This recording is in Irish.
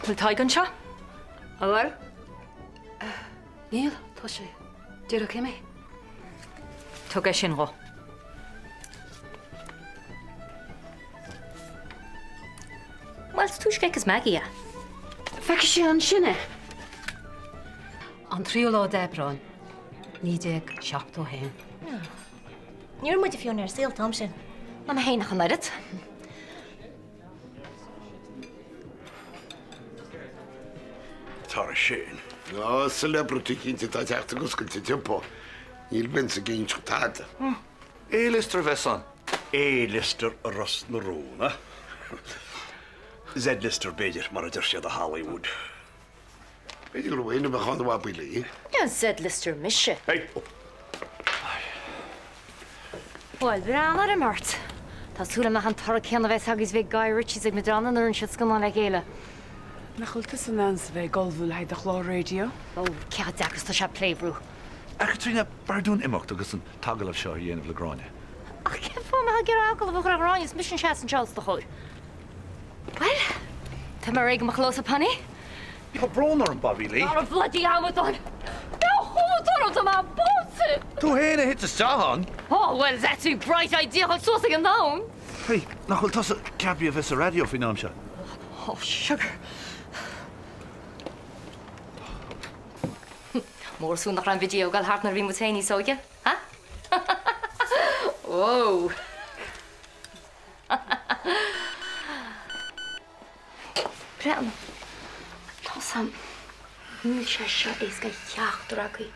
Bhfuil taigeann seo? Bhfuil? Níl, tá sé. Dúra céime? Tug é sin rá. Wel, túis gaichas Maggie, Feice sé an sinne? An tríú lá debrán. 19 hain. Níor muid a fiún ar síl tom sin. Na ma héanach an leirid. Tar sin. No, celebrity cínta tá teachta guscailta timpo. Níl bin sa gén táta. Éilistear bhesan. Éilistear a ras na róna. Zedlistear Beidh mar a dir siad a Hollywood. Beidir go bhhaine be chun Bobbi Lee. Ja, Zedlistear misise. Hey. Bhfuil breán ar a mart. Tásúla me an tar ceanna bheith agus bheith Guy Ritchie ag medran an siad scanán le géile. Nachholtas an ans bheith golbhúil haid a chlá radio? Ó, cead deachas tá se plébrú. Trína bardún imimecht agus an tagal seo dhéanamh le gráine. Ach, ce fá me gur ágal a bhar ráin is mission se an Charles de chuir. Well, tá mar réigeach los a panny? Tá brónar an Bobbi Lee. Ar a bloody Hamilton! No, hold on, I'm a boat! Tú héna hit a stahan. Oh, well, that's a bright idea. I'm so sick down. Hey, nachhol tas a cabri a vis a radio finam se. Oh, sugar. Mór soon nach ran video gal hart na ri muténi soge, ha? Whoa. Breán. Tásam. Níl sé seo is go teach dragaí.